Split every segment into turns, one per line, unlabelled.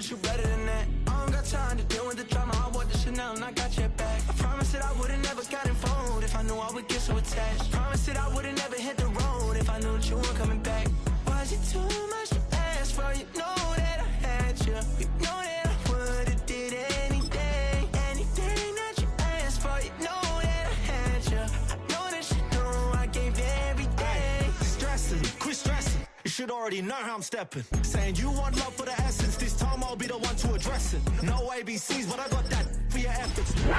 You better than that. I don't got time to deal with the drama. I want the Chanel and I got your back. I promise that I would've never gotten phoned if I knew I would get so attached. Promise that I would've never hit the road if I knew that you weren't coming back. Was it too much to ask for? You know that I had you. You know that I would've did anything, anything that you asked for. You know that I had you. I know that you know I gave everything.
Stressing, quit stressing. You should already know how I'm stepping. Saying you want love for the essence. This time I'll be the one to address it. No ABCs, but I got that for your ethics. I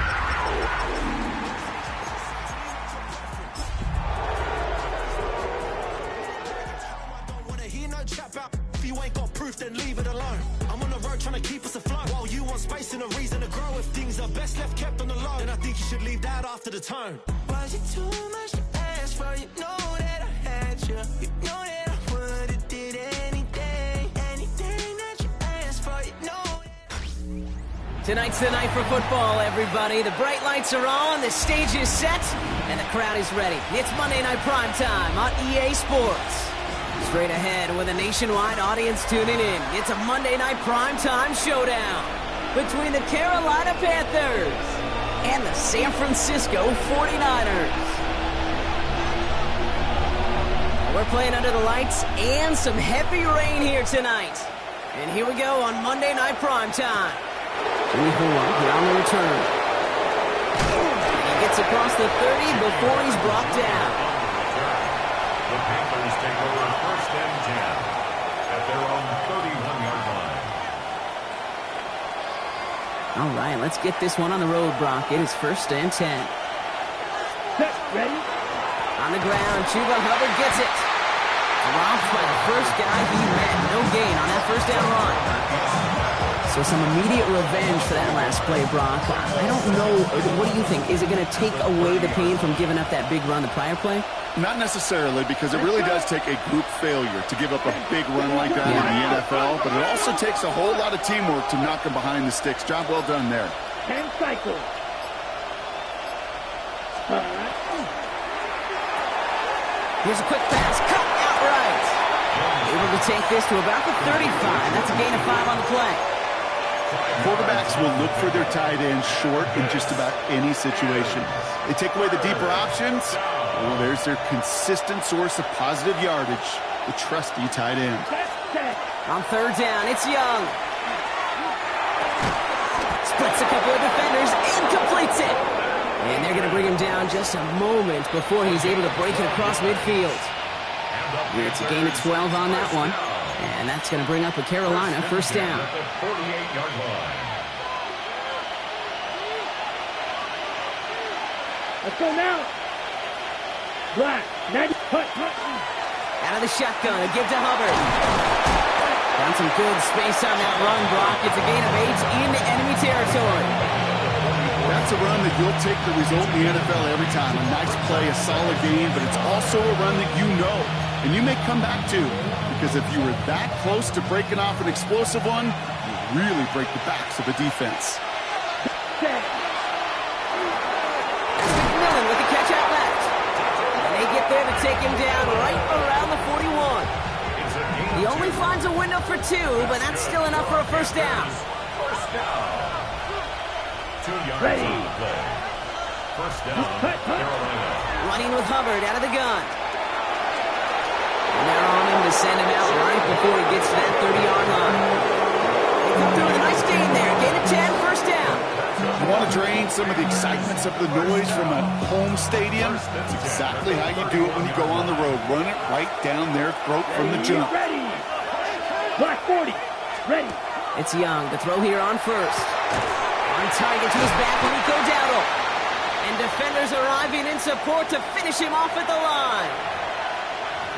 don't wanna hear no chat about if you ain't got proof, then leave it alone. I'm on the road trying to keep us afloat. While you want space and a reason to grow. If things are best left kept on the low, then I think you should leave that after the tone.
Was it too much to ask for? You know that I had you. You know that
tonight's the night for football, everybody. The bright lights are on, the stage is set, and the crowd is ready. It's Monday Night Primetime on EA Sports. Straight ahead with a nationwide audience tuning in. It's a Monday Night Primetime showdown between the Carolina Panthers and the San Francisco 49ers. We're playing under the lights and some heavy rain here tonight. And here we go on Monday Night Primetime. Jimmy Horn here on the return. And he gets across the 30 before he's brought down.
The Panthers take over first and 10 at their own 31-yard line.
All right, let's get this one on the road, Brock. It is first and 10.
Set, ready?
On the ground, Chuba Hubbard gets it. Dropped by the first guy he met. No gain on that first down run. So some immediate revenge for that last play, Brock. I don't know. What do you think? Is it going to take away the pain from giving up that big run the prior play?
Not necessarily, because it really does take a group failure to give up a big run like that in the NFL, but it also takes a whole lot of teamwork to knock them behind the sticks. Job well done there.
10 cycles.
Here's a quick pass. Cut outright. Able to take this to about the 35. That's a gain of 5 on the play.
Quarterbacks will look for their tight end short in just about any situation. They take away the deeper options. Well, there's their consistent source of positive yardage, the trusty tight end.
On third down, it's Young. Splits a couple of defenders and completes it. And they're going to bring him down just a moment before he's able to break it across midfield. It's a gain of 12 on that one. And that's going to bring up a Carolina first down.
Let's go now. Black, 90, cut.
Out of the shotgun, a give to Hubbard. Found some good space on that run, Brock. It's a gain of 8 into enemy territory.
That's a run that you'll take the result in the NFL every time. A nice play, a solid game, but it's also a run that you know and you may come back to, because if you were that close to breaking off an explosive one, you really break the backs of the defense.
McMillan with the catch out left. And they get there to take him down right around the 41. He only finds a window for 2, but that's still enough for a first down.
First down. 2 yards
Ready.
on the play. First down, Carolina.
Running with Hubbard out of the gun. And they're on him to send him out right before he gets to that 30-yard line. They come through with a nice gain there. Gain of 10, first down.
You want to drain some of the excitement, some of the noise from a home stadium? That's exactly how you do it when you go on the road. Run it right down their throat from the jump.
Ready. Black 40. Ready.
It's Young to throw here on first. On target to his back, Rico Dowdle. And defenders arriving in support to finish him off at the line.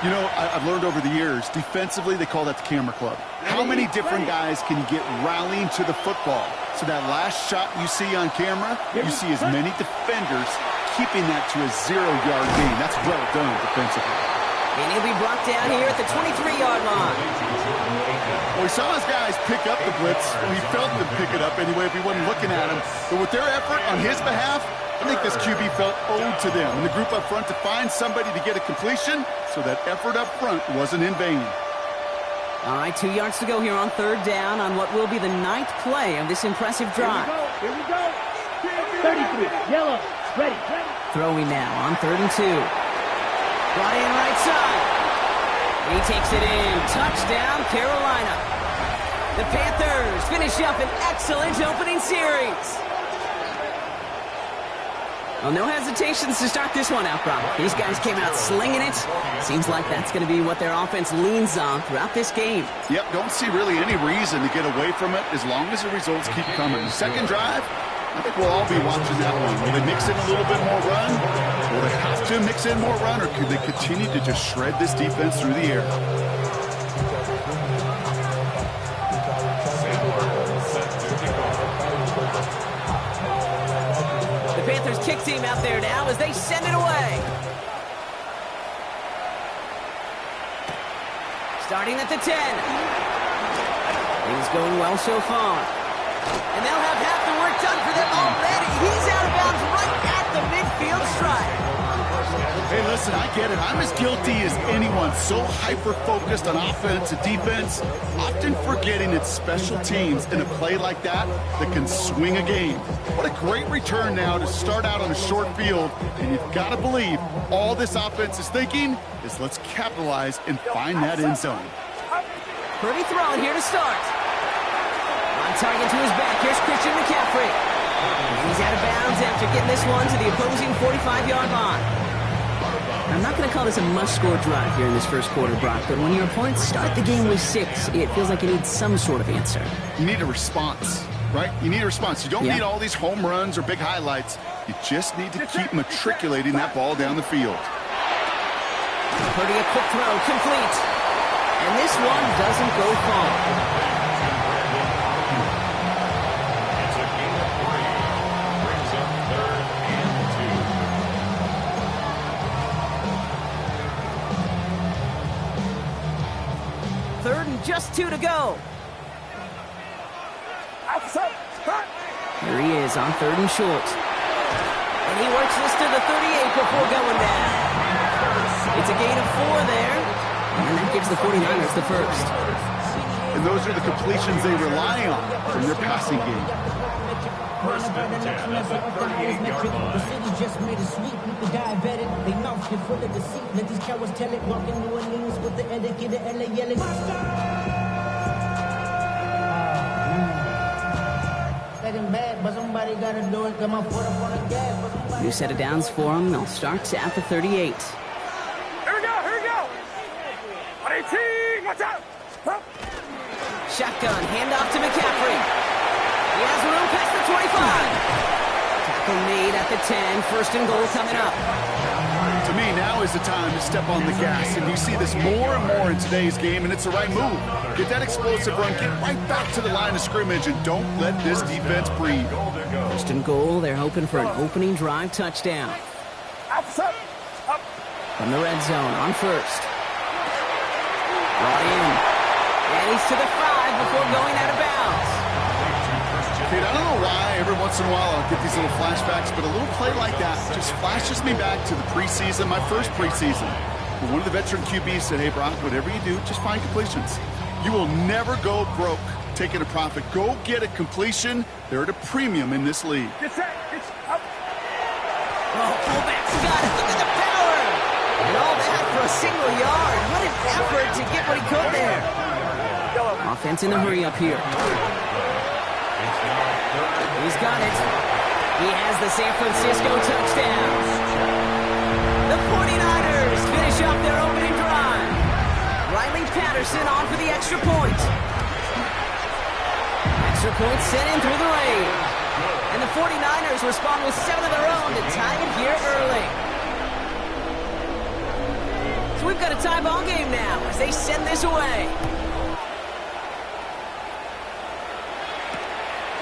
You know, I've learned over the years, defensively, they call that the camera club. How many different guys can you get rallying to the football? So that last shot you see on camera, you see as many defenders keeping that to a 0-yard gain. That's well done defensively.
And he'll be brought down here at the 23-yard line.
Well, we saw his guys pick up the blitz. We felt them pick it up anyway if we wasn't looking at him. But with their effort on his behalf, I think this QB felt owed to them and the group up front to find somebody to get a completion, so that effort up front wasn't in vain.
All right, 2 yards to go here on third down on what will be the 9th play of this impressive drive.
Here we go. 33. Yellow. Ready.
Throwing now on 3rd and 2. Brought in right side. He takes it in. Touchdown, Carolina. The Panthers finish up an excellent opening series. Well, no hesitations to start this one out, Brock. These guys came out slinging it. Seems like that's going to be what their offense leans on throughout this game.
Yep, don't see really any reason to get away from it as long as the results keep coming. Second drive, I think we'll all be watching that one. Will they mix in a little bit more run? Will they have to mix in more run, or could they continue to just shred this defense through the air?
The Panthers kick team out there now as they send it away. Starting at the 10. Things going well so far. And they'll have half the work done for them already. He's out of bounds right at the midfield stripe.
Hey, listen, I get it. I'm as guilty as anyone. So hyper-focused on offense and defense, often forgetting it's special teams in a play like that can swing a game. What a great return now to start out on a short field. And you've got to believe all this offense is thinking is let's capitalize and find that end zone.
Pretty thrown here to start. On target to his back, here's Christian McCaffrey. And he's out of bounds after getting this one to the opposing 45-yard line. I'm not going to call this a must-score drive here in this first quarter, Brock, but when your opponents start the game with 6, it feels like you need some sort of answer.
You need a response, right? You need a response. You don't need all these home runs or big highlights. You just need to keep matriculating that ball down the field.
Purdy, a quick throw, complete. And this one doesn't go far. Just 2 to go. Here he is on 3rd and short. And he works this to the 38 before going down. It's a gain of 4 there. And that gives the 49ers the first.
And those are the completions they rely on from their passing game.
First and 10 at the 38-yard line.
The city just made a sweep. People diabetic. They mouth get full of deceit. Let these cowards tell it. Walking New Orleans with the etiquette of LA yelling. Bad, but somebody gotta do it. Come on, put up on the gas.
New set of downs for him. They'll start at the 38.
Here we go. 18, watch out.
Shotgun, handoff to McCaffrey. He has room past the 25. Tackle made at the 10. 1st and goal coming up.
To me, now is the time to step on the gas, and you see this more and more in today's game, and it's the right move. Get that explosive run, get right back to the line of scrimmage, and don't let this defense breathe.
1st and goal, they're hoping for an opening drive touchdown. From the red zone on 1st. Brought in. And he's to the 5 before going out of bounds.
Kate, I don't know why every once in a while I'll get these little flashbacks, but a little play like that just flashes me back to the preseason, my first preseason. One of the veteran QBs said, hey, Brock, whatever you do, just find completions. You will never go broke taking a profit. Go get a completion. They're at a premium in this league.
Get set. It's up.
Oh, fullback's got it. Look at the power. And all that for a single yard. What an effort to get what he could there. Offense in a hurry up here. He's got it. He has the San Francisco touchdown. The 49ers finish up their opening drive. Riley Patterson on for the extra point. Extra point sent in through the rain. And the 49ers respond with 7 of their own to tie it here early. So we've got a tie ball game now as they send this away.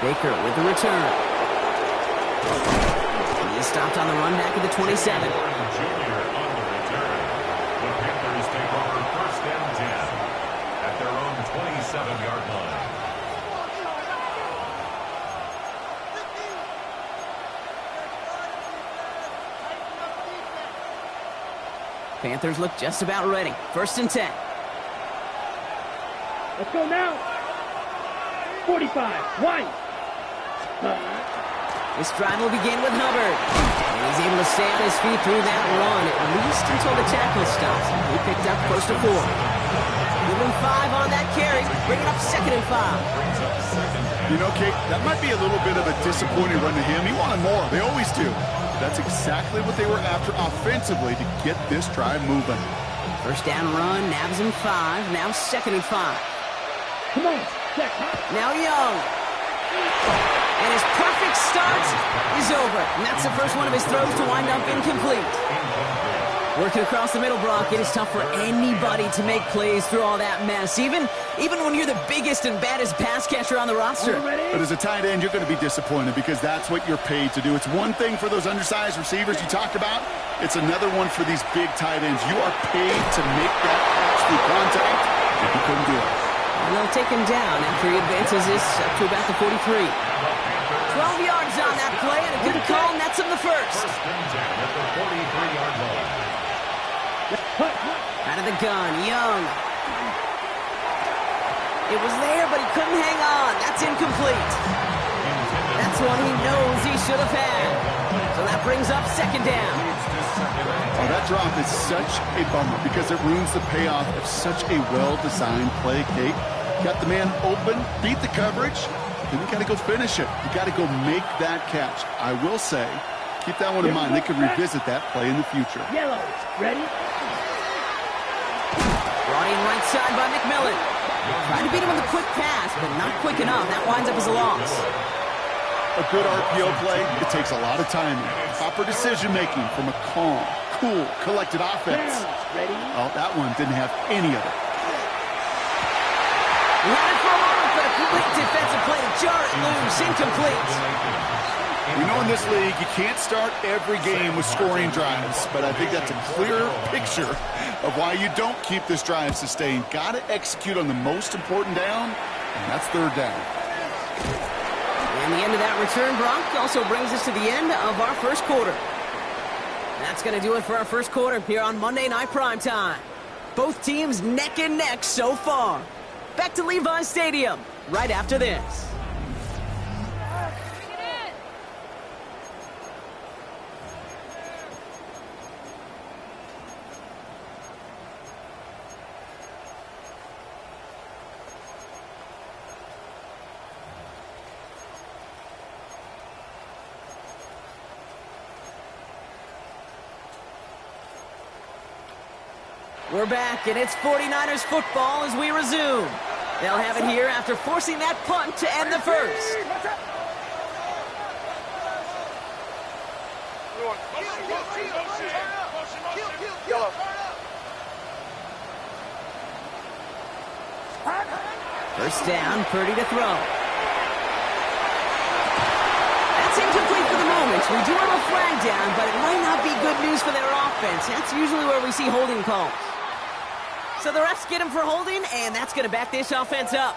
Baker with the return. He is stopped on the run back at the 27.
Junior on the return. The Panthers take over 1st and 10 at their own 27-yard line.
Panthers look just about ready. 1st and 10.
Let's go now. 45. One.
This drive will begin with Hubbard. And he's able to stay on his feet through that run, at least until the tackle stops. He picked up close to 4. Give him 5 on that carry, bringing up 2nd and 5.
You know, Kate, that might be a little bit of a disappointing run to him. He wanted more. They always do. That's exactly what they were after offensively to get this drive moving.
1st down run, nabs him 5. Now 2nd and 5.
Come on. Check.
Now Young. And his perfect start is over. And that's the first one of his throws to wind up incomplete. Working across the middle, Brock, it is tough for anybody to make plays through all that mess, even when you're the biggest and baddest pass catcher on the roster.
But as a tight end, you're going to be disappointed because that's what you're paid to do. It's one thing for those undersized receivers you talked about. It's another one for these big tight ends. You are paid to make that catch through contact, and you couldn't do it.
And they'll take him down after he advances this up to about the 43. 12 yards on that play, and a good call nets him the first.
1st and 10 at the 43-yard line.
Out of the gun, Young. It was there, but he couldn't hang on. That's incomplete. That's one he knows he should have had. So that brings up 2nd down.
Oh, that drop is such a bummer because it ruins the payoff of such a well-designed play, Kate. Got the man open, beat the coverage, then you got to go finish it. You got to go make that catch. I will say, keep that one in mind. They could revisit that play in the future.
Yellow. Ready?
Brought in right side by McMillan. Trying to beat him with a quick pass, but not quick enough. That winds up as a loss.
A good RPO play, it takes a lot of timing. Proper decision-making from a calm, cool, collected offense.
Ready?
Oh, that one didn't have any of it.
He had it for a moment, but a complete defensive play to jar it loose. Incomplete.
We know in this league you can't start every game with scoring drives, but I think that's a clear picture of why you don't keep this drive sustained. Got to execute on the most important down, and that's 3rd down.
And the end of that return, Brock, also brings us to the end of our 1st quarter. That's going to do it for our 1st quarter here on Monday Night Primetime. Both teams neck and neck so far. Back to Levi's Stadium right after this. We're back, and it's 49ers football as we resume. They'll have it here after forcing that punt to end the first. First down, Purdy to throw. That's incomplete for the moment. We do have a flag down, but it might not be good news for their offense. That's usually where we see holding calls. So the refs get him for holding, and that's going to back this offense up.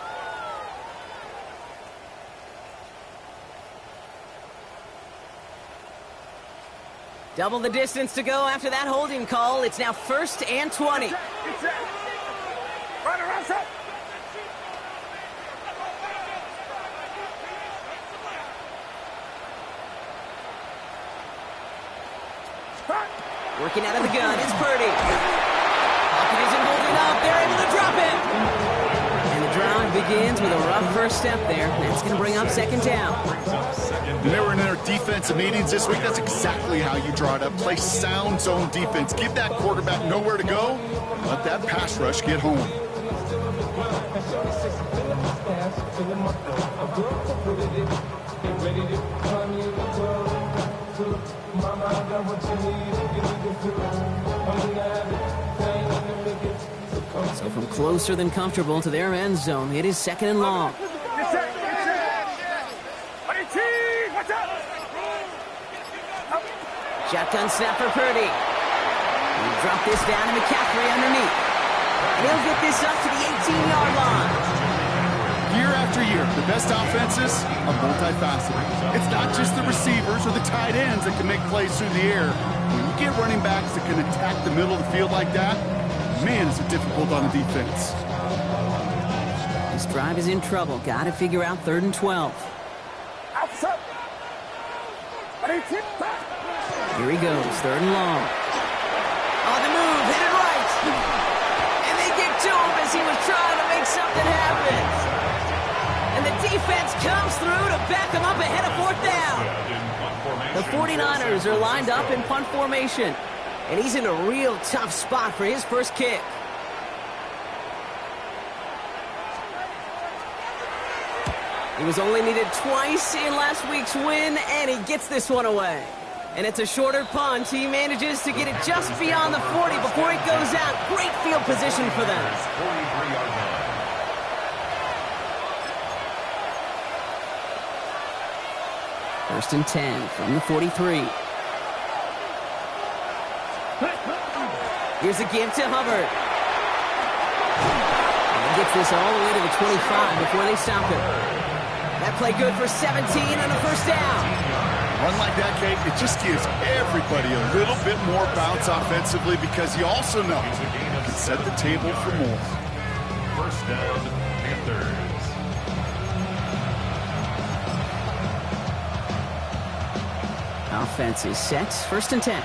Double the distance to go after that holding call. It's now 1st and 20. Working out of the gun is Purdy. Pocket isn't holding up. They're able to drop it. And the drive begins with a rough first step there. That's going to bring up second down.
When they were in their defensive meetings this week, that's exactly how you draw it up. Play sound zone defense. Give that quarterback nowhere to go. Let that pass rush get home.
So from closer than comfortable to their end zone, it is second and long. Shotgun snap for Purdy. He'll drop this down to McCaffrey underneath. And he'll get this up to the 18-yard line.
Year after year, the best offenses are multifaceted. It's not just the receivers or the tight ends that can make plays through the air. When you get running backs that can attack the middle of the field like that, man, is it difficult on the defense.
This drive is in trouble. Got to figure out 3rd and 12. Here he goes, 3rd and long. On the move, hit it right. And they get to him as he was trying to make something happen. And the defense comes through to back him up ahead of 4th down. The 49ers are lined up in punt formation. And he's in a real tough spot for his first kick. He was only needed twice in last week's win, and he gets this one away. And it's a shorter punt. He manages to get it just beyond the 40 before it goes out. Great field position for them.
43-yard line.
First and 10 from the 43. Here's a give to Hubbard. And he gets this all the way to the 25 before they stop him. That play good for 17 and a first down.
Run like that, Kate, it just gives everybody a little bit more bounce offensively because you also know you can set the table for more.
First down, Panthers.
Offense is set. First and 10.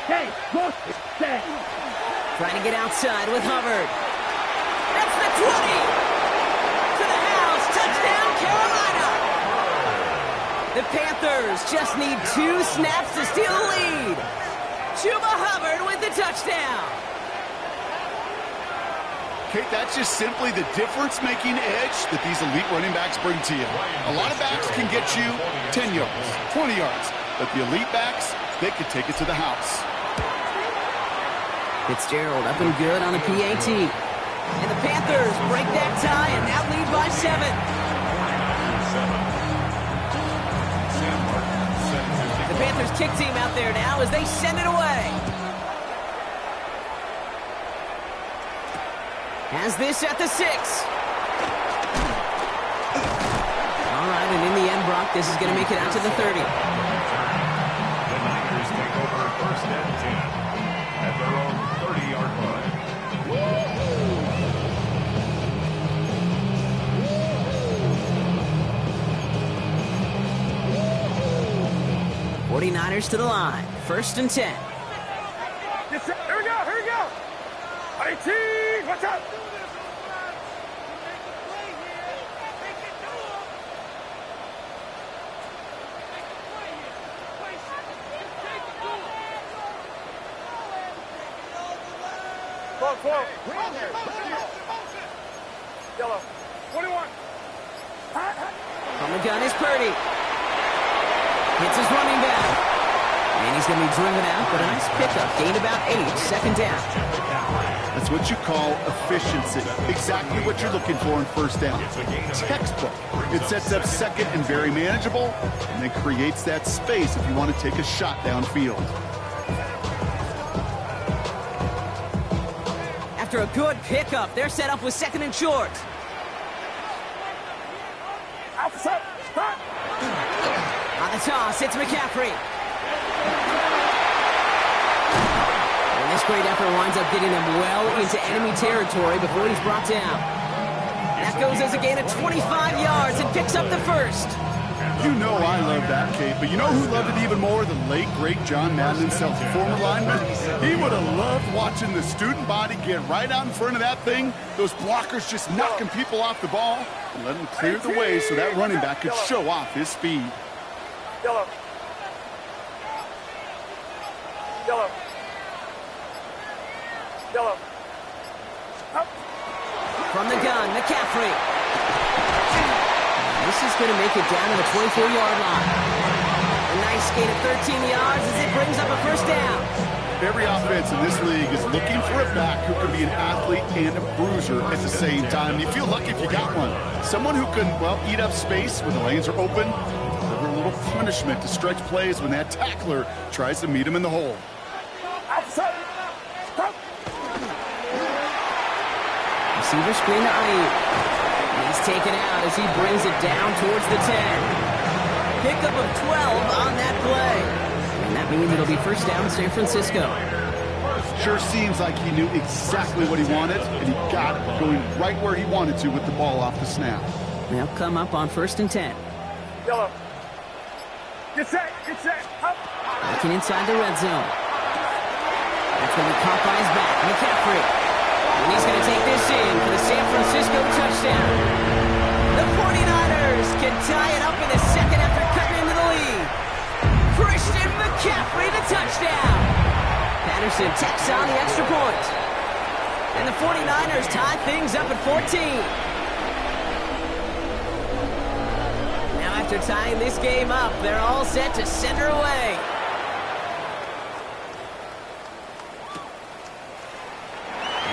Hey, go. Stay.
Trying to get outside with Hubbard. That's the 20. To the house. Touchdown, Carolina. The Panthers just need 2 snaps to steal the lead. Chuba Hubbard with the touchdown.
Kate, that's just simply the difference-making edge that these elite running backs bring to you. A lot of backs can get you 10 yards, 20 yards, but the elite backs, they can take it to the house.
Fitzgerald up and good on the PAT. And the Panthers break that tie and now lead by 7. The Panthers kick team out there now as they send it away. Has this at the 6. All right, and in the end, Brock, this is going to make it out to the 30.
The Niners take over first and 10 at their own 30-yard line.
49ers to the line. First and 10.
Yes, sir. Here we go. Here we go. 18. Watch out. Yellow. 21.
On the gun is Purdy. Hits his running back. And he's going to be driven out, but a nice pickup. Gained about 8. Second down.
That's what you call efficiency. Exactly what you're looking for in first down. Textbook. It sets up second and very manageable, and then creates that space if you want to take a shot downfield.
After a good pickup, they're set up with second and short. On the toss, it's McCaffrey. And this great effort winds up getting them well into enemy territory before he's brought down. That goes as a gain of 25 yards and picks up the first.
You know I love that, Kate, but you know who loved it even more? The late, great John Madden himself, former lineman. He would have loved watching the student body get right out in front of that thing, those blockers just knocking people off the ball, and let him clear the way so that running back could show off his speed.
Yellow. Yellow. Yellow. Up.
From the gun, McCaffrey. This is going to make it down to the 24-yard line. A nice gain of 13 yards as it brings up a first down.
Every offense in this league is looking for a back who can be an athlete and a bruiser at the same time. You feel lucky if you got one. Someone who can, well, eat up space when the lanes are open. Deliver a little punishment to stretch plays when that tackler tries to meet him in the hole.
Outside. Stop.
Receiver screen to Ayuk. He's taken out as he brings it down towards the 10. Pickup of 12 on that play. And that means it'll be first down San Francisco.
Sure seems like he knew exactly what he wanted, and he got it going right where he wanted to with the ball off the snap.
They'll come up on 1st and 10.
Yellow. Get set. Get set. Up.
Looking inside the red zone. That's going to be caught by his back. McCaffrey. And he's going to take this in for the San Francisco touchdown. The 49ers can tie it up in the second after cutting into the lead. Christian McCaffrey, the touchdown. Patterson tacks on the extra point. And the 49ers tie things up at 14. Now after tying this game up, they're all set to send her away.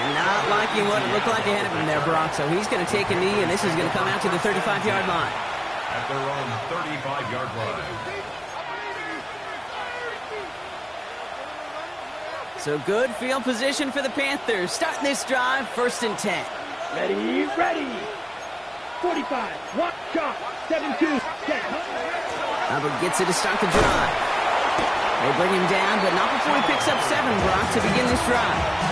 Not liking what it looked like ahead of him there, Brock. So he's going to take a knee, and this is going to come out to the 35-yard line.
At their own 35-yard line.
So good field position for the Panthers. Starting this drive, 1st and 10.
Ready. Ready. 45. One shot. 7-2. Set.
Hubbard gets it to start the drive. They bring him down, but not before he picks up 7, Brock, to begin this drive.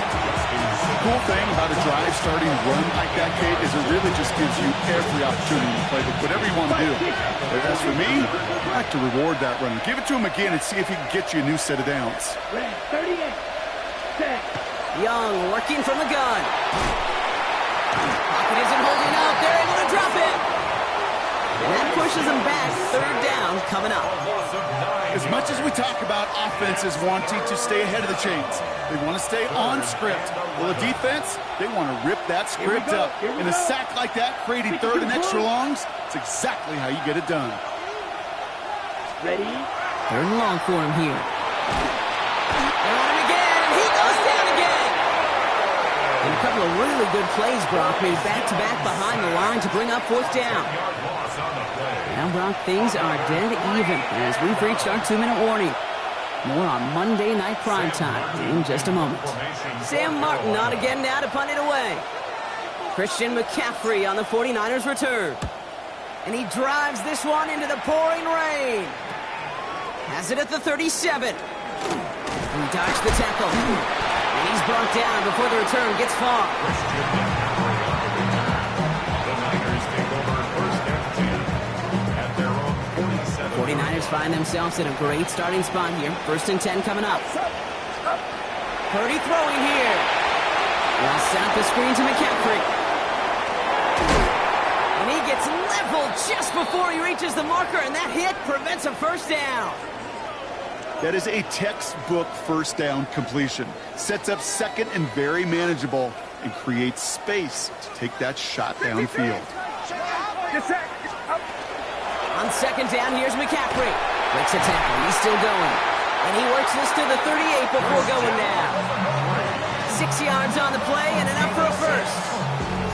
The cool thing about a drive starting run like that, Kate, is it really just gives you every opportunity to play with whatever you want to do. But as for me, I like to reward that run. Give it to him again and see if he can get you a new set of downs.
Ready. 38. Set.
Young working from the gun. Pocket isn't holding up. They're able to drop it. And that pushes them back. 3rd down coming up.
As much as we talk about offenses wanting to stay ahead of the chains, they want to stay on script. Well, a defense, they want to rip that script up. In a sack like that, creating 3rd and extra longs, it's exactly how you get it done.
Ready.
3rd and long for him here. They want him again, and he goes down again. And a couple of really good plays, Brock, made back-to-back behind the line to bring up 4th down. Now, Brock, things are dead even as we've reached our 2-minute warning. More on Monday Night Primetime in just a moment. Sam Martin on again now to punt it away. Christian McCaffrey on the 49ers return. And he drives this one into the pouring rain. Has it at the 37. He dodged the tackle. And he's brought down before the return gets far.
The Niners take over 1st and 10 at their own 47.
49ers find themselves in a great starting spot here. 1st and 10 coming up. Purdy throwing here. Well, set up the screen to McCaffrey. And he gets leveled just before he reaches the marker, and that hit prevents a 1st down.
That is a textbook 1st down completion. Sets up 2nd and very manageable and creates space to take that shot downfield.
On 2nd down, here's McCaffrey. Breaks a tackle. He's still going. And he works this to the 38 before going down. 6 yards on the play and enough for a 1st.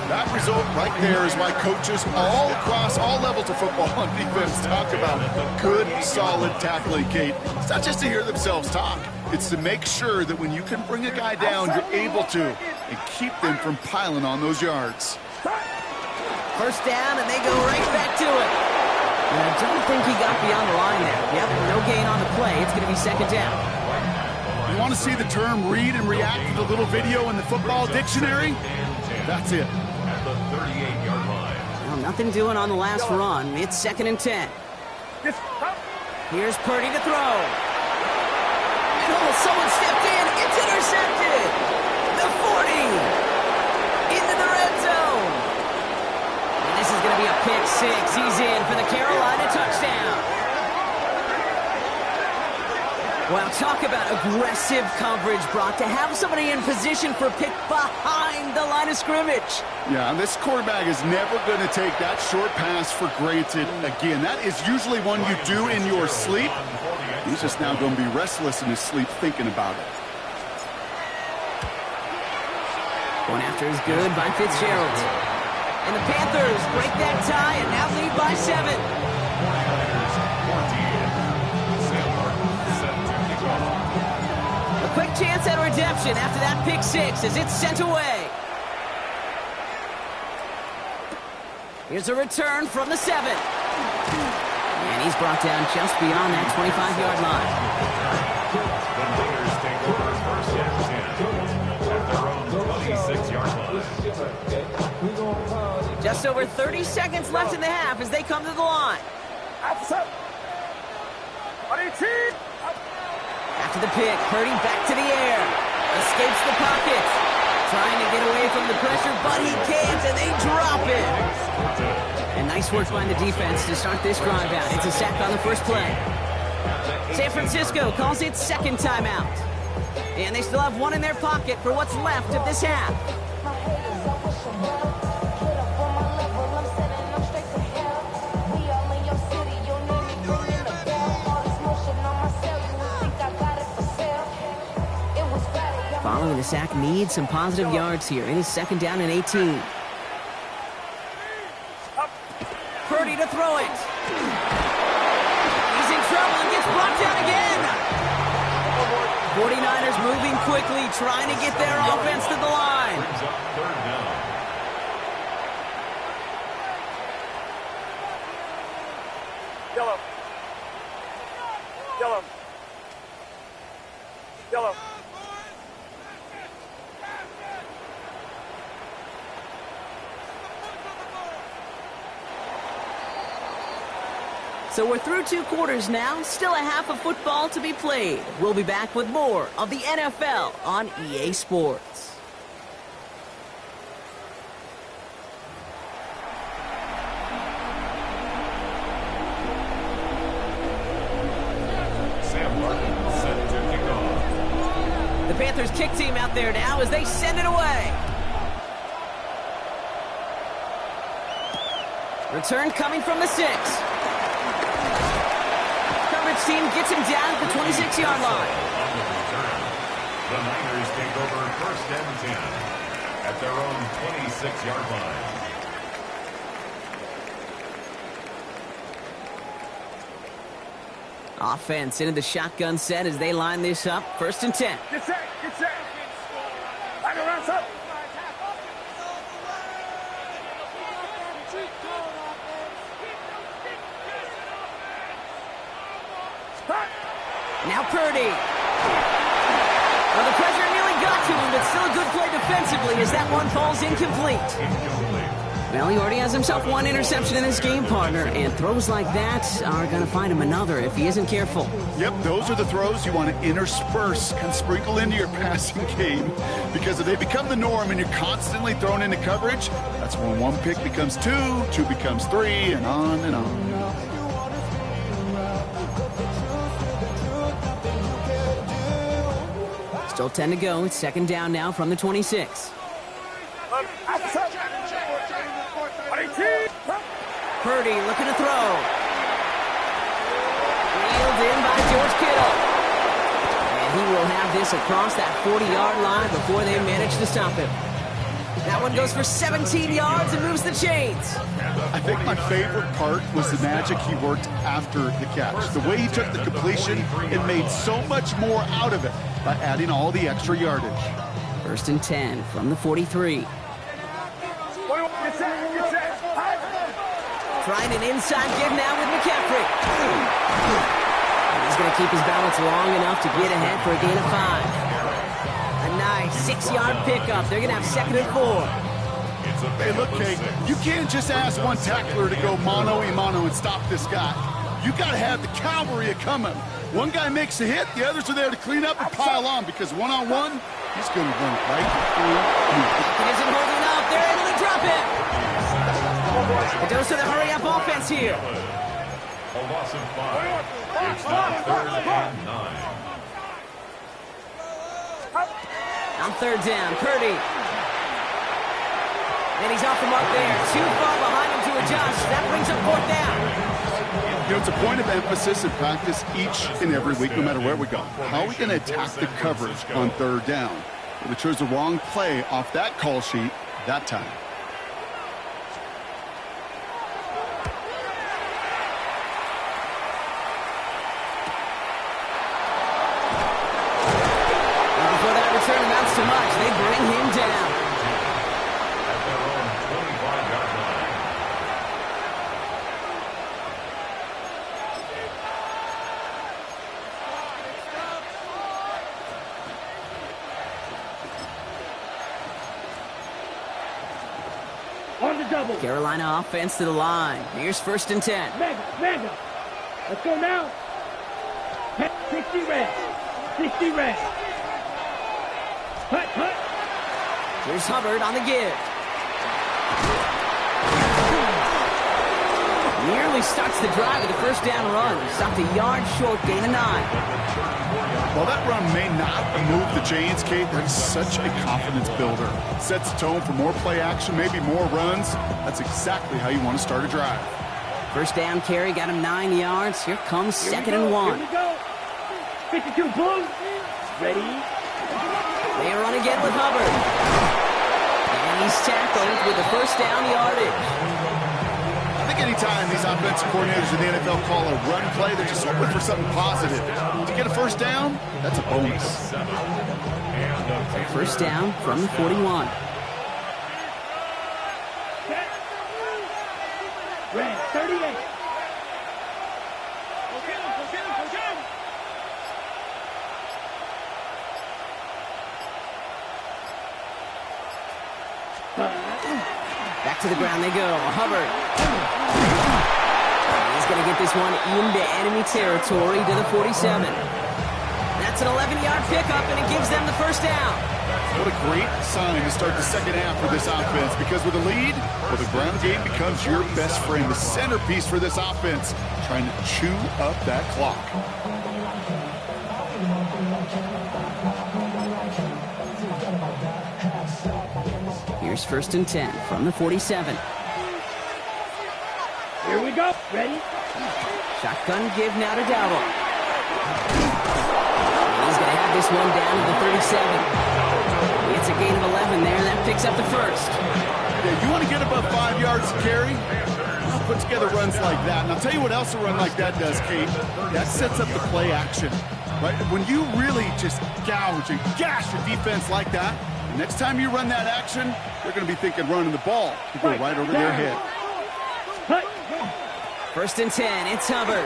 That result right there is why coaches all across all levels of football and defense talk about good, solid tackling, Kate. It's not just to hear themselves talk. It's to make sure that when you can bring a guy down, you're able to and keep them from piling on those yards.
1st down, and they go right back to it. And I don't think he got beyond the line there. Yep, no gain on the play. It's going to be 2nd down.
You want to see the term read and react to the little video in the football dictionary? That's it.
At the 38-yard line.
Well, nothing doing on the last run. It's 2nd and 10. Here's Purdy to throw. And someone stepped in. It's intercepted. The 40. Into the red zone. And this is going to be a pick six. He's in for the Carolina touchdown. Well, talk about aggressive coverage, Brock, to have somebody in position for a pick behind the line of scrimmage.
Yeah, this quarterback is never going to take that short pass for granted again. That is usually one you do in your sleep. He's just now going to be restless in his sleep thinking about it.
Going after is good by Fitzgerald. And the Panthers break that tie and now lead by 7. Quick chance at redemption after that pick six as it's sent away. Here's a return from the 7. And he's brought down just beyond that 25-yard line.
The Niners take over first and 10 at their own 26-yard line.
Just over 30 seconds left in the half as they come to the line. After the pick, Purdy back to the air. Escapes the pocket. Trying to get away from the pressure, but he can't, and they drop it. And nice work by the defense to start this drive out. It's a sack on the first play. San Francisco calls it second timeout. And they still have one in their pocket for what's left of this half. Following the sack needs some positive yards here. It is second down and 18. Purdy to throw it. He's in trouble and gets brought down again. 49ers moving quickly, trying to get their offense to the line.
Yellow. Yellow. Yellow.
So we're through 2 quarters now, still a half of football to be played. We'll be back with more of the NFL on EA Sports.
Sam Martin set to kick off.
The Panthers kick team out there now as they send it away. Return coming from the 6. Team gets him down at the 26-yard line.
The Niners take over first and 10 at their own 26-yard line.
Offense into the shotgun set as they line this up. First and 10.
Get set. Get set. Line around up.
Now Purdy. Well, the pressure nearly got to him, but still a good play defensively as that one falls incomplete. Well, he already has himself one interception in his game, partner, and throws like that are going to find him another if he isn't careful.
Yep, those are the throws you want to intersperse, kind of sprinkle into your passing game, because if they become the norm and you're constantly thrown into coverage, that's when one pick becomes 2, 2 becomes 3, and on and on.
Still 10 to go. It's second down now from the 26. Purdy looking to throw. Reeled in by George Kittle. And he will have this across that 40-yard line before they manage to stop him. That one goes for 17 yards and moves the chains.
I think my favorite part was the magic he worked after the catch. The way he took the completion and made so much more out of it by adding all the extra yardage.
First and 10 from the 43. Trying an inside give now with McCaffrey. He's going to keep his balance long enough to get ahead for a gain of 5. A nice 6-yard pickup. They're going to have second and 4.
Hey, look, Kate, you can't just ask one tackler to go mano-a-mano and stop this guy. you got to have the cavalry coming. One guy makes a hit, the others are there to clean up and pile on, because one-on-one, he's going to run right through you.
He isn't holding up. They're able to drop it. A dose of the hurry-up offense here.
A loss of 5. It's now 3rd and 9.
On 3rd down, Purdy. And he's off the mark there. Too far behind him to adjust. That brings up 4th down.
You know, it's a point of emphasis in practice each and every week, no matter where we go. How are we going to attack the coverage on 3rd down? Well, they chose the wrong play off that call sheet that time.
And before that return amounts to much, they bring him down.
At their own 25-yard line.
On the double.
Carolina offense to the line. Here's 1st and 10.
Mega. Let's go now. 60 red. 60 red. Hut.
Here's Hubbard on the give. Nearly starts the drive with a 1st down run. Stopped a yard short, gain of 9.
While that run may not move the chains, Kate, that's such a confidence builder. Sets the tone for more play action, maybe more runs. That's exactly how you want to start a drive.
1st down carry, got him 9 yards. Here comes 2nd and 1.
Here we go. 52 Blues. Ready.
They run again with Hubbard. And he's tackled with the 1st down yardage.
I think anytime these offensive coordinators in the NFL call a run play, they're just hoping for something positive. To get a 1st down, that's a bonus.
1st down from the 41.
Red 38.
Back to the ground they go. Hubbard. He's going to get this one into enemy territory to the 47. That's an 11-yard pickup, and it gives them the 1st down.
What a great sign to start the 2nd half for this offense, because with a lead, well, the ground game becomes your best friend, the centerpiece for this offense, trying to chew up that clock.
Here's 1st and 10 from the 47.
Here we go. Ready.
Shotgun give now to Dowell. He's going to have this one down to the 37. It's a gain of 11 there. That picks up the 1st.
Yeah, you want to get above 5 yards to carry? Well, put together runs like that. And I'll tell you what else a run like that does, Kate. That sets up the play action. Right? When you really just gouge and gash your defense like that, the next time you run that action, they're going to be thinking running the ball. You go right over their head.
1st and 10. It's Hubbard.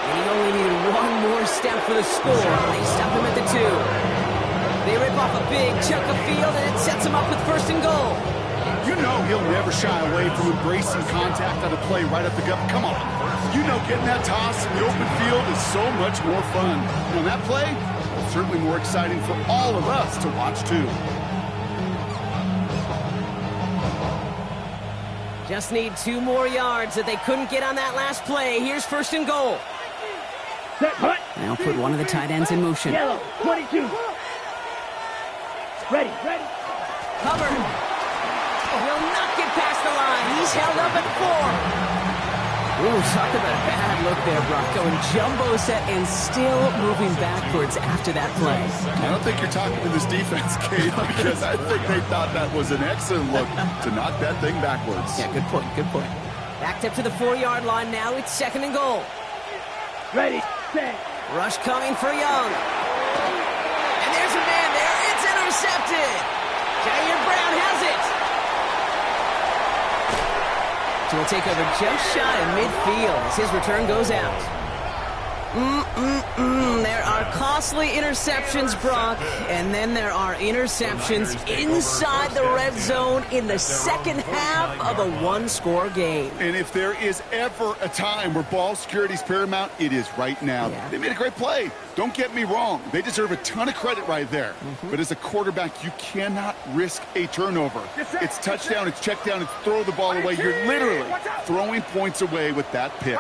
And he only needed one more step for the score. They stop him at the 2. They rip off a big chunk of field, and it sets him up with 1st and goal.
You know he'll never shy away from embracing contact on a play right up the gut. Come on. You know getting that toss in the open field is so much more fun. And on that play, it's certainly more exciting for all of us to watch, too.
Just need 2 more yards that they couldn't get on that last play. Here's 1st and goal. Now put one of the tight ends in motion.
Yellow 22. Ready.
Hubbard will not get past the line. He's held up at 4. Ooh, talk about a bad look there, Brock. Going jumbo set and still moving backwards after that play.
I don't think you're talking to this defense, Kate, because I think they thought that was an excellent look to knock that thing backwards.
Yeah, good point. Backed up to the 4-yard line now. It's 2nd and goal.
Ready, set.
Rush coming for Young. And there's a man there. It's intercepted. Jair Brown has it. So he'll take over just shy of midfield as his return goes out. There are costly interceptions, Brock, and then there are interceptions inside the red zone in the second half of a one-score game.
And if there is ever a time where ball security is paramount, it is right now.
Yeah.
They made a great play. Don't get me wrong. They deserve a ton of credit right there. But as a quarterback, you cannot risk a turnover. It's touchdown, it's check down, it's throw the ball away. You're literally throwing points away with that pick.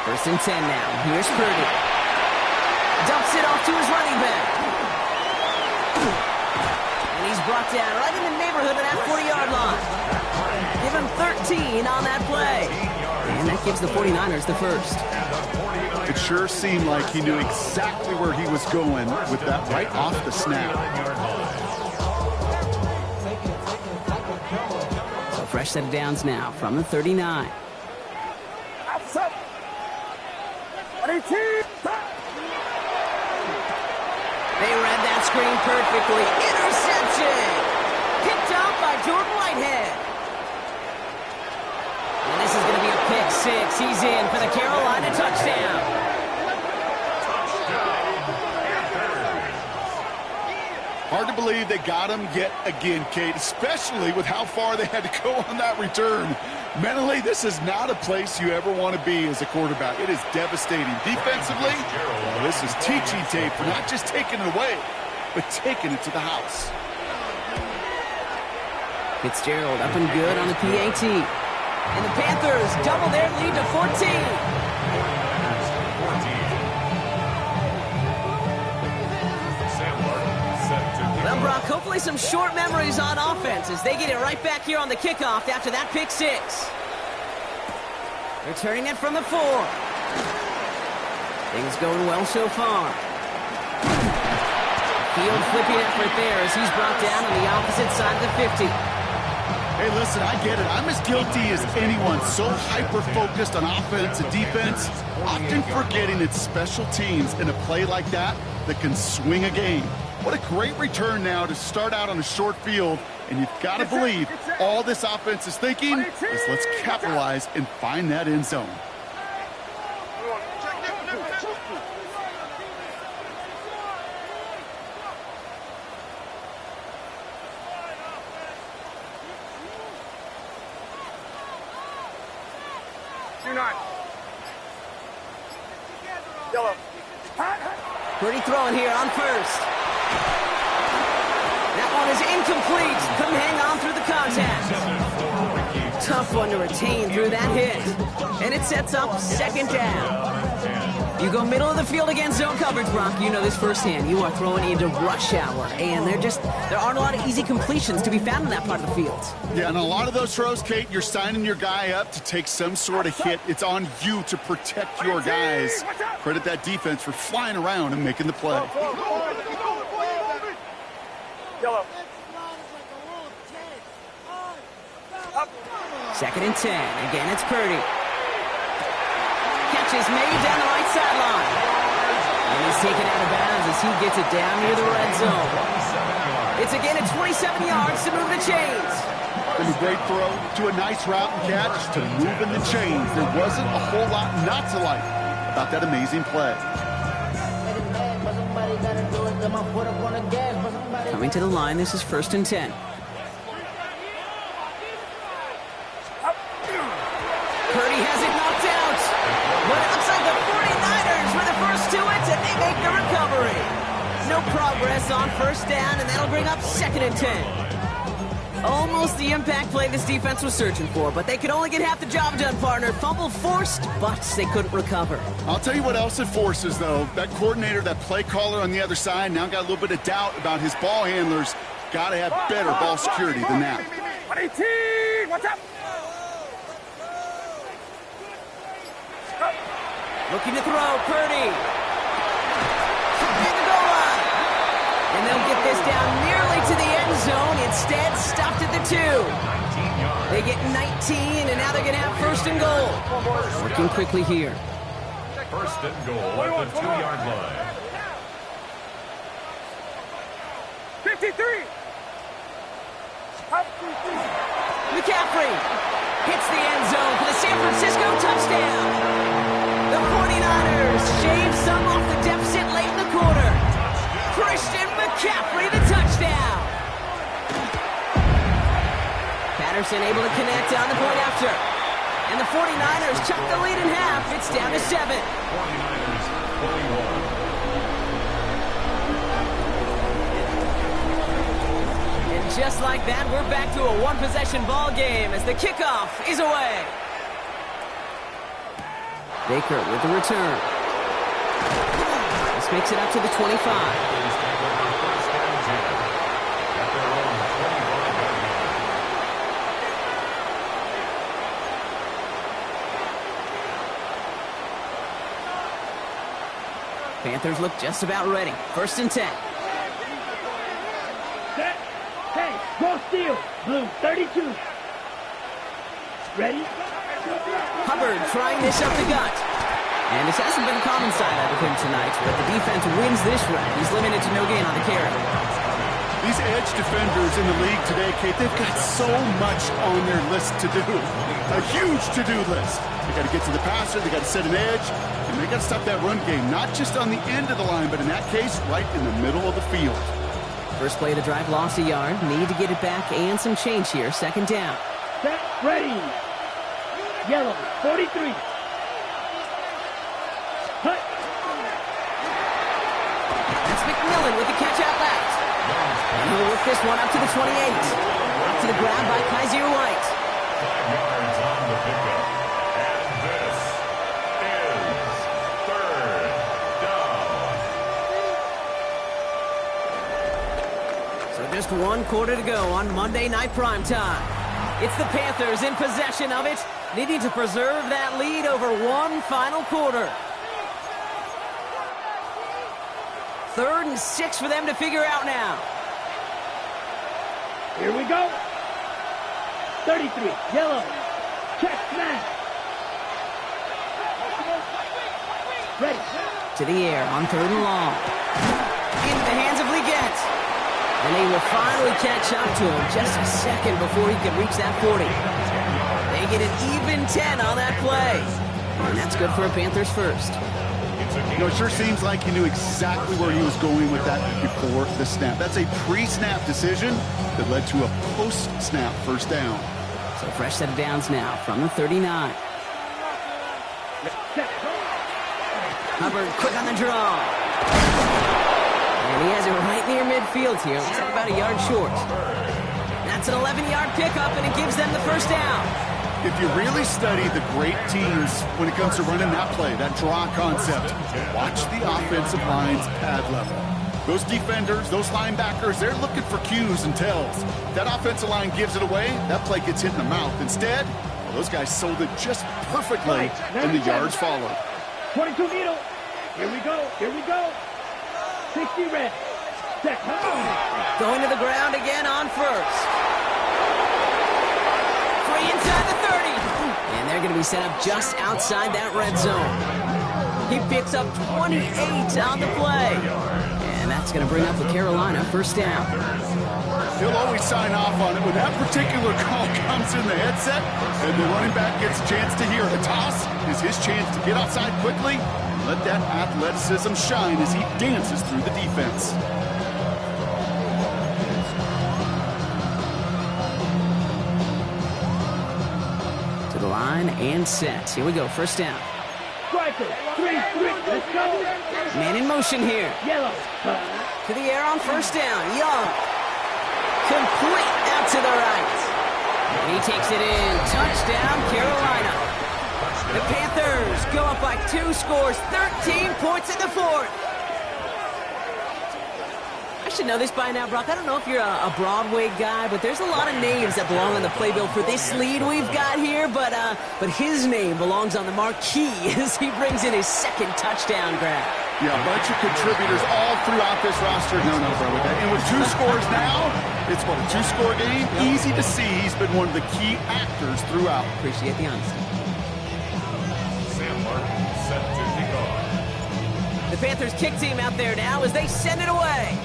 1st and 10 now. Here's Purdy. Dumps it off to his running back. And he's brought down right in the neighborhood of that 40-yard line. Give him 13 on that play. And that gives the 49ers the first.
It sure seemed like he knew exactly where he was going with that right off the snap.
So fresh set of downs now from the 39. They read that screen perfectly. Interception! Picked up by Jordan Whitehead. And this is going to be a pick six. He's in for the Carolina touchdown.
Hard to believe they got him yet again, Kate, especially with how far they had to go on that return. Mentally, this is not a place you ever want to be as a quarterback. It is devastating. Defensively, well, this is teaching tape for not just taking it away, but taking it to the house.
Fitzgerald up and good on the PAT. And the Panthers double their lead to 14. Well, Brock, hopefully some short memories on offense as they get it right back here on the kickoff after that pick six. Returning it from the 4. Things going well so far. Field flipping effort there as he's brought down on the opposite side of the 50.
Hey, listen, I get it. I'm as guilty as anyone. So hyper-focused on offense and defense, often forgetting it's special teams in a play like that can swing a game. What a great return now to start out on a short field, and you've got to believe all this offense is thinking is let's capitalize and find that end zone.
Yellow.
Purdy throwing here on first. That one is incomplete. Couldn't hang on through the contact. Tough one to retain through that hit. And it sets up second down. You go middle of the field against zone coverage, Brock. You know this firsthand. You are throwing into rush hour. And there aren't a lot of easy completions to be found in that part of the field.
Yeah, and a lot of those throws, Kate, you're signing your guy up to take some sort of hit. It's on you to protect your guys. Credit that defense for flying around and making the play.
Yellow.
2nd and 10. Again, it's Purdy. Catch is made down the right sideline. And he's taken out of bounds as he gets it down near the red zone. It's again at 27 yards to move the chains.
From a great throw to a nice route and catch to moving the chains. There wasn't a whole lot not to like about that amazing play.
Coming to the line, this is 1st and 10. Purdy has it knocked out. But it looks like the 49ers were the first to it, and they make the recovery. No progress on first down, and that'll bring up 2nd and 10. Almost the impact play this defense was searching for, but they could only get half the job done, partner. Fumble forced, but they couldn't recover.
I'll tell you what else it forces, though. That coordinator, that play caller on the other side, now got a little bit of doubt about his ball handlers. Got to have better ball security than that.
118, what's up?
Looking to throw, Purdy. At the goal line. And they'll get this down nearly to the end zone. Instead, stopped at the 2. They get 19, and now they're going to have 1st and goal. Working quickly here.
1st and goal at the 2-yard line.
53.
McCaffrey hits the end zone for the San Francisco touchdown. The 49ers shave some off the deficit late in the quarter. Christian McCaffrey, the touchdown. Patterson able to connect on the point after. And the 49ers chuck the lead in half. It's down to 7.
49ers 41.
Just like that, we're back to a one-possession ball game as the kickoff is away. Baker with the return. This makes it up to the 25. Panthers look just about ready. 1st and 10.
Go steal. Blue, 32. Ready?
Hubbard trying this up the gut. And this hasn't been a common side out of him tonight, but the defense wins this round. He's limited to no gain on the carry.
These edge defenders in the league today, Kate, they've got so much on their list to do. A huge to-do list. They got to get to the passer, they got to set an edge, and they got to stop that run game, not just on the end of the line, but in that case, right in the middle of the field.
First play of the drive, lost a yard. Need to get it back and some change here. 2nd down.
Set, ready. Yellow, 43. Hut.
That's McMillan with the catch out left. And he'll work this one up to the 28. Up to the ground by Kaiser White.
5 yards on the pickup. And this is 3rd down.
So just 1 quarter to go on Monday Night Primetime. It's the Panthers in possession of it, needing to preserve that lead over 1 final quarter. 3rd and 6 for them to figure out now.
Here we go. 33, yellow. Check, smash. Ready.
To the air on 3rd and long. Into the hands of Leggett. And they will finally catch up to him just a second before he can reach that 40. They get an even 10 on that play. And that's good for a Panthers first.
You know, it sure seems like he knew exactly where he was going with that before the snap. That's a pre-snap decision that led to a post-snap 1st down.
So fresh set of downs now from the 39. Hubbard quick on the draw. And he has it right near midfield here. He's about a yard short. That's an 11-yard pickup, and it gives them the 1st down.
If you really study the great teams when it comes to running that play, that draw concept, watch the offensive line's pad level. Those defenders, those linebackers, they're looking for cues and tells. If that offensive line gives it away, that play gets hit in the mouth. Instead, well, those guys sold it just perfectly, and the yards followed.
22 needle. Here we go. Here we go. 60 red. Set.
Going to the ground again on 1st. Free inside the 30. And they're going to be set up just outside that red zone. He picks up 28 on the play. And that's going to bring up the Carolina 1st down.
He'll always sign off on it. When that particular call comes in the headset and the running back gets a chance to hear the toss, is his chance to get outside quickly and let that athleticism shine as he dances through the defense.
To the line and set. Here we go. 1st down.
Striker. 3, let's go.
Man in motion here.
Yellow.
To the air on 1st down. Young. Complete out to the right. And he takes it in. Touchdown, Carolina. The Panthers go up by 2 scores. 13 points in the 4th. I should know this by now, Brock. I don't know if you're a Broadway guy, but there's a lot of names that belong on the playbill for this lead we've got here. But his name belongs on the marquee as he brings in his 2nd touchdown grab.
Yeah, a bunch of contributors all throughout this roster. No, brother. And with 2 scores now, it's what, a 2-score game? Yep. Easy to see he's been one of the key actors throughout.
Appreciate the honesty.
Sam Martin set to kick off.
The Panthers kick team out there now as they send it away.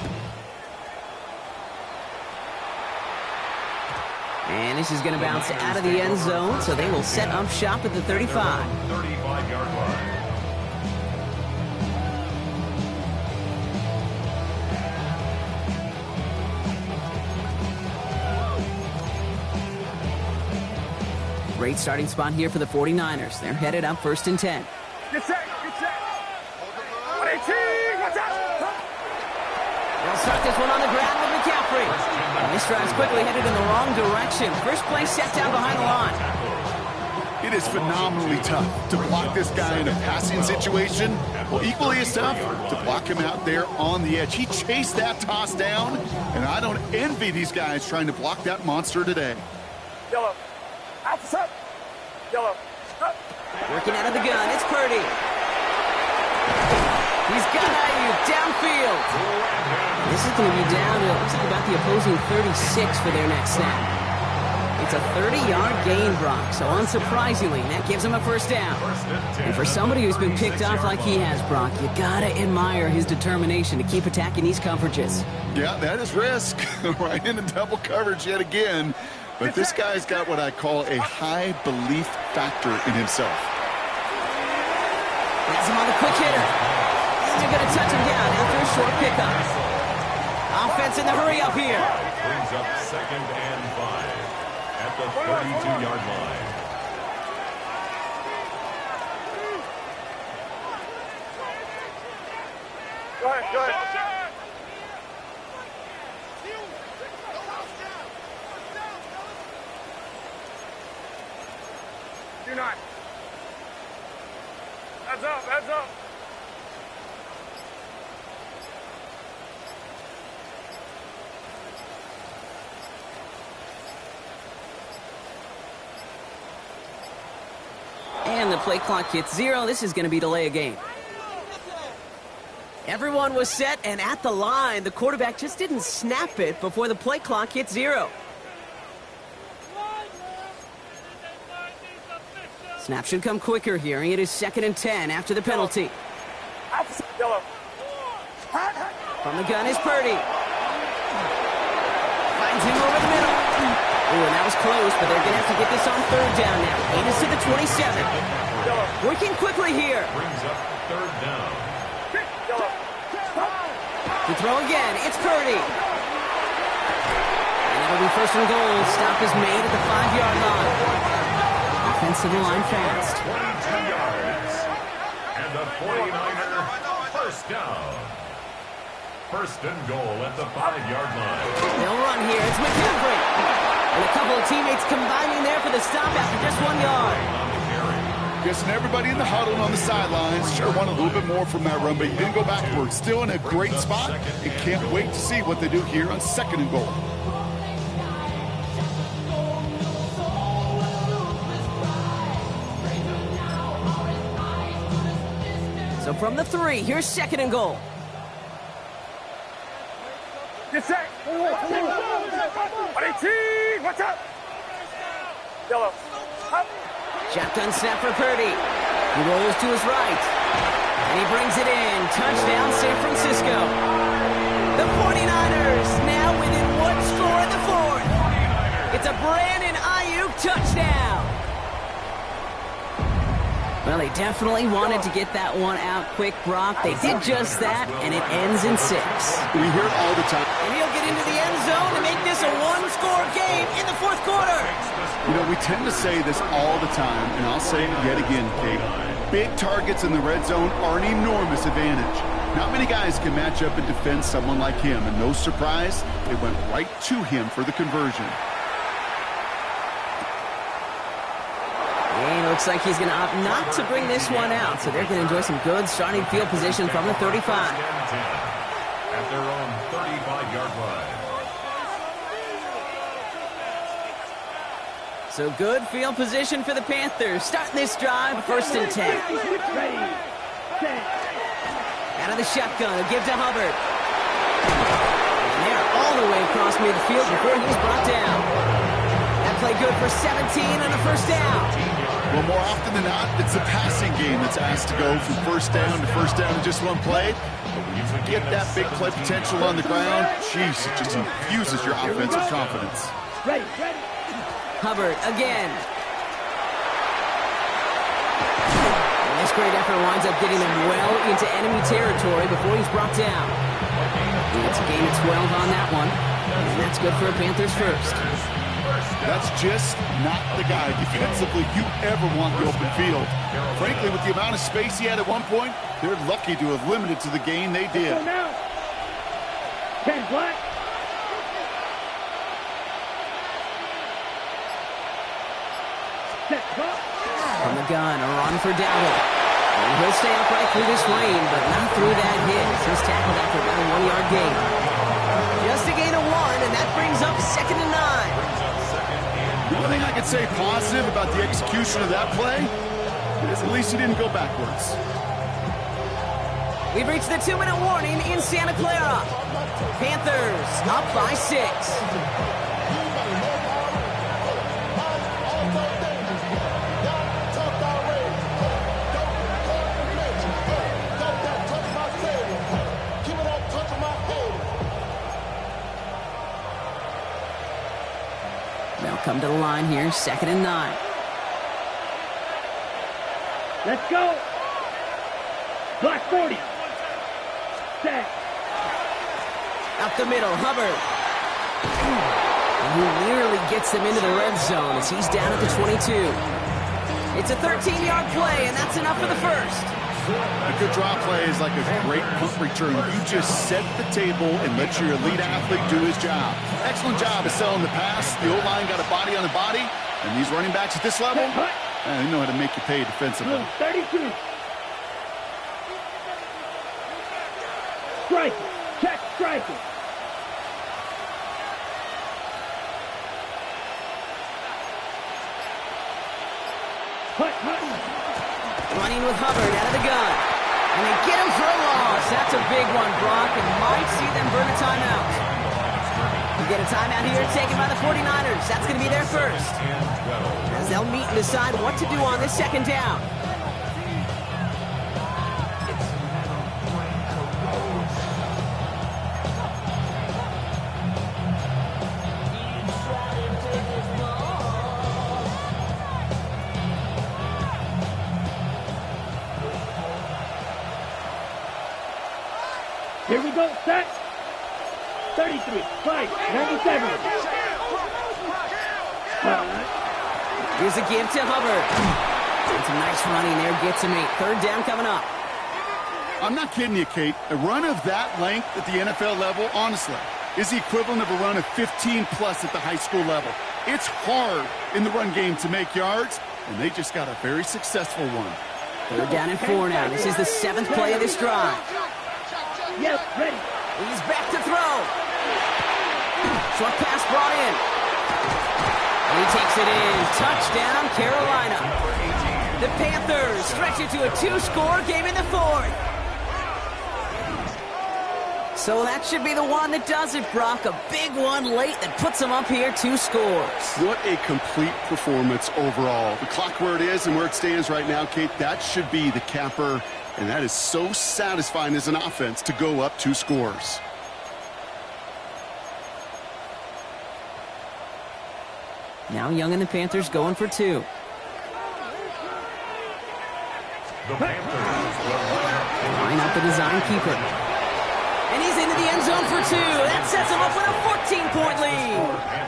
And this is going to bounce out of the end zone, so they will set up shop at the 35.
35-yard line.
Great starting spot here for the 49ers. They're headed up 1st and 10.
Get set, get set. 118, watch out.
They'll start this one on the ground with McCaffrey. And this drive's quickly headed in the wrong direction. First play set down behind the line.
It is phenomenally tough to block this guy in a passing situation. Well, equally as tough to block him out there on the edge. He chased that toss down, and I don't envy these guys trying to block that monster today.
Yellow. Outside. Yellow. Up.
Working out of the gun, it's Purdy. He's got Ayuk downfield. This is going to be down to, looks like about the opposing 36 for their next snap. It's a 30-yard gain, Brock, so unsurprisingly, that gives him a first down. And for somebody who's been picked off like he has, Brock, you gotta admire his determination to keep attacking these coverages.
Yeah, that is risk. Right into double coverage yet again. But this guy's got what I call a high belief factor in himself.
That's him on the quick hitter. And they're going to touch him down after a short pickup. Offense in the hurry up here.
Brings up 2nd and 5 at the 32-yard line.
Go ahead, go ahead. Do not. Heads up, heads up.
And the play clock hits 0. This is going to be delay a game. Everyone was set and at the line. The quarterback just didn't snap it before the play clock hit 0. Snap should come quicker here. It is 2nd and 10 after the penalty.
Yellow.
From the gun is Purdy. Finds him over the middle. Ooh, and that was close, but they're going to have to get this on 3rd down now. It is to the 27. Working quickly here.
Brings up 3rd down.
To throw again, it's Purdy. And it'll be 1st and goal. Stop is made at the 5-yard line. Offensive line fast.
22 yards. And the 49er 1st down. 1st and goal at the 5-yard line.
They'll run here. It's McCaffrey. And a couple of teammates combining there for the stop after just 1 yard.
Guessing everybody in the huddle and on the sidelines sure want a little bit more from that run, but he didn't go backwards. Still in a great spot, and can't wait to see what they do here on 2nd and goal.
So from the 3, here's 2nd and goal.
Get set. 118, watch out. Yellow. Up.
Shotgun snap for Purdy. He rolls to his right. And he brings it in. Touchdown, San Francisco. The 49ers now within 1 score in the 4th. It's a Brandon Ayuk touchdown. Well, they definitely wanted to get that one out quick, Brock. They did just that, and it ends in 6.
We hear it all the time.
And he'll get into the end zone to make this a 1-score game in the 4th quarter.
You know, we tend to say this all the time, and I'll say it yet again, Kate. Big targets in the red zone are an enormous advantage. Not many guys can match up and defend someone like him, and no surprise, they went right to him for the conversion.
And it looks like he's going to opt not to bring this one out, so they're going to enjoy some good starting field position from the 35.
At their own 35-yard line.
So good field position for the Panthers. Starting this drive, 1st and 10. Out of the shotgun, a give to Hubbard. And they're all the way across midfield before he's brought down. That play good for 17 and a 1st down.
Well, more often than not, it's the passing game that's asked to go from 1st down to 1st down in just 1 play. But when you get that big play potential on the ground, jeez, it just infuses your offense with confidence.
Ready.
Hubbard again. And this great effort winds up getting them well into enemy territory before he's brought down. It's a gain of 12 on that one. And that's good for a Panthers 1st.
That's just not the guy defensively you ever want the open field. Frankly, with the amount of space he had at one point, they're lucky to have limited to the gain they did.
Let's go now. 10 black. Set up.
From the gun, a run for Dowdle. And he'll stay upright through this rain, but not through that hit. He's tackled after about a 1-yard gain. Just a gain of 1, and that brings up 2nd and 9.
The only thing I could say positive about the execution of that play is at least he didn't go backwards.
We've reached the 2-minute warning in Santa Clara. Panthers up by 6. They'll come to the line here, 2nd and 9.
Let's go. Black 40. Set.
Up the middle, Hubbard. And he nearly gets them into the red zone as he's down at the 22. It's a 13-yard play, and that's enough for the first.
A good draw play is like a great punt return. You just set the table and let your elite athlete do his job. Excellent job of selling the pass. The O-line got a body on a body, and these running backs at this level, they know how to make you pay defensively.
32. Striking. Check striking.
Running with Hubbard out of the gun. And they get him for a loss. That's a big one, Brock, and might see them burn a timeout. We get a timeout here taken by the 49ers. That's going to be their first. As they'll meet and decide what to do on this 2nd down.
Here we go, set. 33, 5, 97.
Here's a give to Hubbard. And some nice running there, gets him 8. 3rd down coming up.
I'm not kidding you, Kate. A run of that length at the NFL level, honestly, is the equivalent of a run of 15-plus at the high school level. It's hard in the run game to make yards, and they just got a very successful one.
3rd down and 4 now. This is the 7th play of this drive.
Yes, ready.
He's back to throw. Short pass brought in. And he takes it in. Touchdown, Carolina. The Panthers stretch it to a 2-score game in the 4th. So that should be the one that does it, Brock. A big one late that puts them up here, 2 scores.
What a complete performance overall. The clock where it is and where it stands right now, Kate, that should be the capper. And that is so satisfying as an offense to go up 2 scores.
Now Young and the Panthers going for 2.
The Panthers will
Line up the design keeper. And he's into the end zone for 2. That sets him up with a 14-point lead.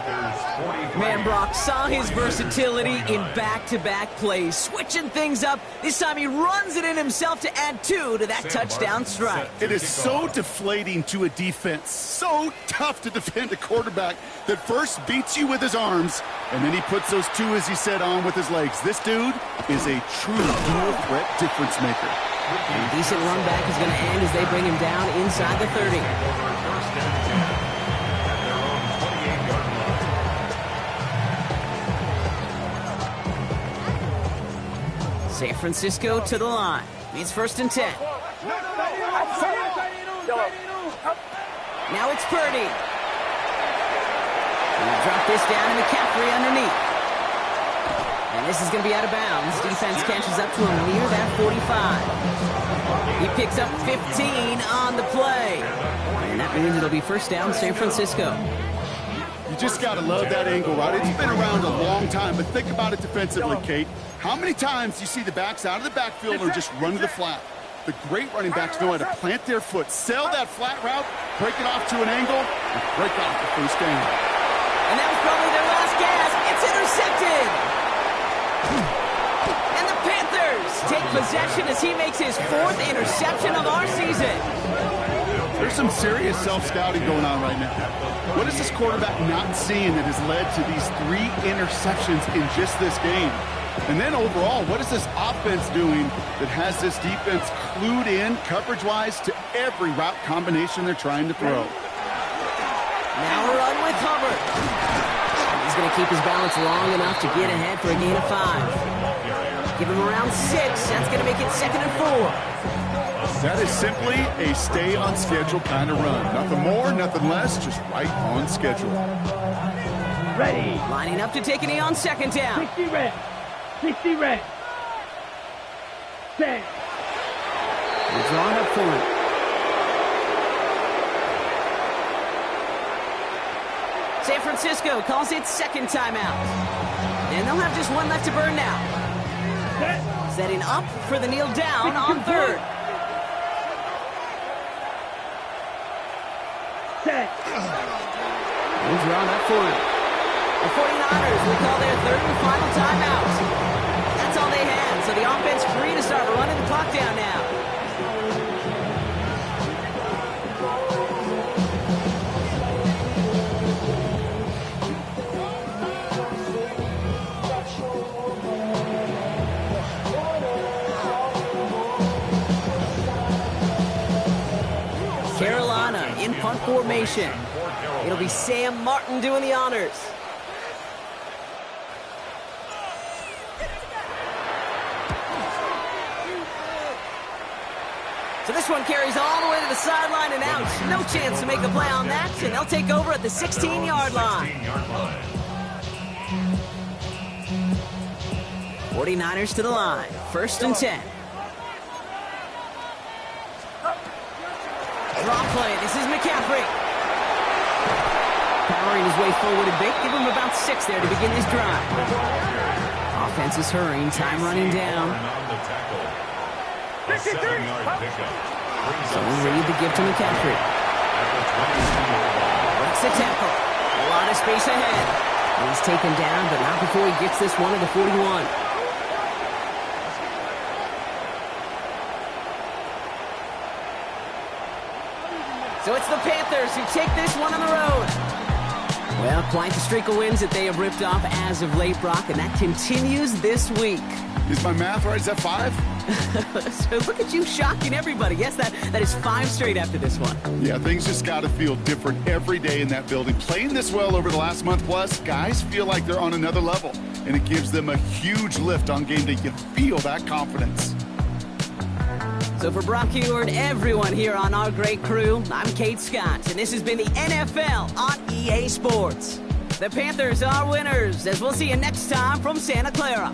Man, Brock saw his versatility in back-to-back plays, switching things up. This time he runs it in himself to add 2 to that touchdown strike.
It is so deflating to a defense, so tough to defend a quarterback that first beats you with his arms, and then he puts those 2, as he said, on with his legs. This dude is a true dual-threat difference maker.
And a decent run back is going to end as they bring him down inside the 30. San Francisco to the line. It's 1st and 10. Now it's Purdy. And drop this down to McCaffrey underneath. And this is going to be out of bounds. Defense catches up to him near that 45. He picks up 15 on the play. And that means it'll be 1st down, San Francisco.
You just got to love that angle, right? It's been around a long time, but think about it defensively, Kate. How many times do you see the backs out of the backfield or just run to the flat? The great running backs know how to plant their foot, sell that flat route, break it off to an angle, and break off the 1st down.
And that was probably their last gasp. It's intercepted! And the Panthers take possession as he makes his 4th interception of our season.
There's some serious self-scouting going on right now. What is this quarterback not seeing that has led to these 3 interceptions in just this game? And then overall, what is this offense doing that has this defense clued in coverage-wise to every route combination they're trying to throw?
Now a run with Hubbard. He's going to keep his balance long enough to get ahead for a gain of 5. Give him around 6. That's going to make it 2nd and 4.
That is simply a stay-on-schedule kind of run. Nothing more, nothing less, just right on schedule.
Ready.
Lining up to take a knee on 2nd down.
60 red. 60 red. Set.
We're drawing up for it. San Francisco calls it 2nd timeout. And they'll have just 1 left to burn now.
Set.
Setting up for the kneel down on 3rd.
Set.
We're drawn up for it. The 49ers will call their 3rd and final timeout. That's all they had, so the offense free to start running the clock down now. Carolina in punt formation. It'll be Sam Martin doing the honors. So this one carries all the way to the sideline and out. No chance to make a play on that, and they'll take over at the 16-yard line. 49ers to the line. 1st and 10. Draw play. This is McCaffrey. Powering his way forward a bit. Give him about 6 there to begin his drive. Offense is hurrying. Time running down. So we read the give to McCaffrey. Breaks the tackle. A lot of space ahead. He's taken down, but not before he gets this one to the 41. So it's the Panthers who take this one on the road. Well, quite the streak of wins that they have ripped off as of late, Brock, and that continues this week.
Is my math right? Is that 5?
So look at you shocking everybody. Yes, that is 5 straight after this one.
Yeah, things just got to feel different every day in that building. Playing this well over the last month plus, guys feel like they're on another level, and it gives them a huge lift on game day. You feel that confidence.
So for Brock Huard, everyone here on our great crew, I'm Kate Scott, and this has been the NFL on EA Sports. The Panthers are winners, as we'll see you next time from Santa Clara.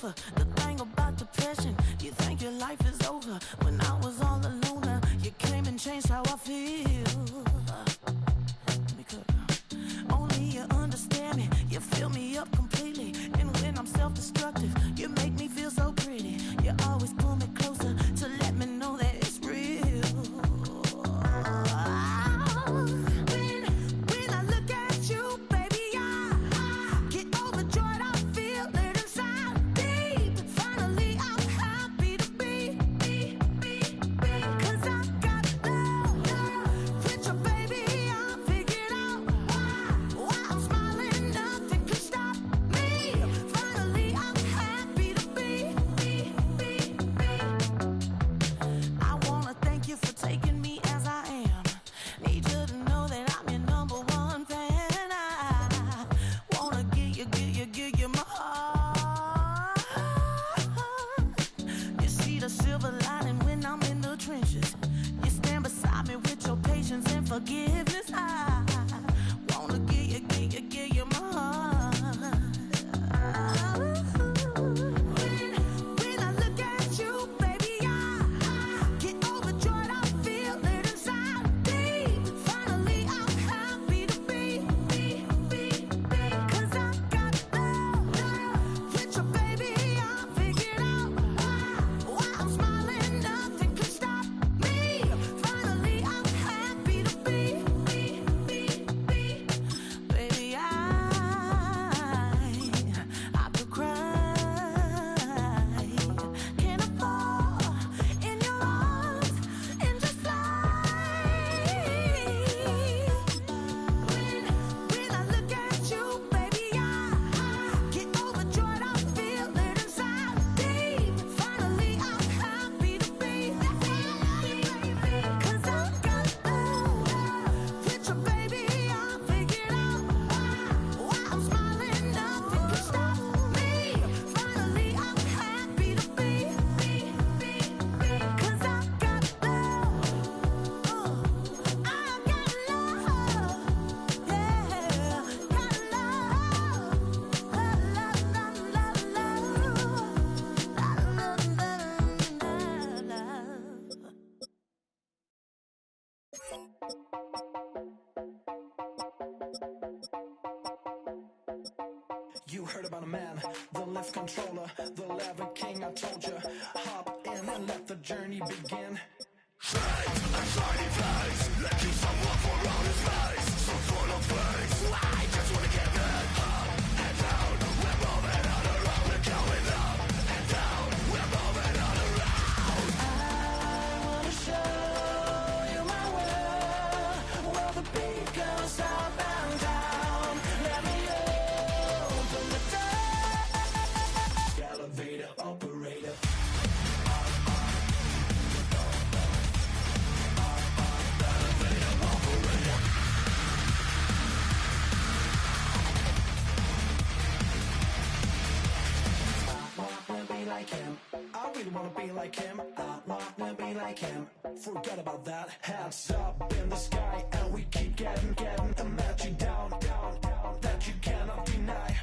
sofa. The thing about depression, you think your life is over. When I was all alone, you came and changed how I feel. Let me cook. Only you understand me, you fill me up completely. And when I'm self-destructive, you make me feel so pretty. You always pull me closer to let me know that it's real. When I look at you, baby, I get overjoyed. I feel it inside deep. Finally, I'm happy to be. Cause I got love with your baby. I figured out why I'm smiling. Nothing could stop me. Finally, I'm happy to be. I wanna thank you for taking me as I am. Need you to know that I'm your number one fan. I wanna give you my heart. You see the silver lining when I'm in the trenches. You stand beside me with your patience and forgiveness. I wanna give you my heart. When I look at you, baby, I get overjoyed. I feel it inside deep. Finally, I'm happy to be. Cause I got love with your baby. I figured out why I'm smiling. Nothing could stop me. Finally, I'm happy to be. Baby, I could cry. Can I fall in your arms and just fly? When I look at you, baby, I get overjoyed. I feel it inside deep. Finally, I'm happy to be. Cause I got love with your baby. I figured out why I'm smiling. Nothing can stop me. Finally, I'm happy to be. Cause I got love. I got love. Yeah, got love.
You heard about a man, the lift controller, the lever king. I told you, hop in and let the journey begin.
I wanna show you my world, where the beat goes up and down. Let me open the door.
Elevator operator. Like him, I really wanna be like him. I wanna be like him. Forget about that. Hands up in the sky, and we keep getting that you down, that you cannot deny.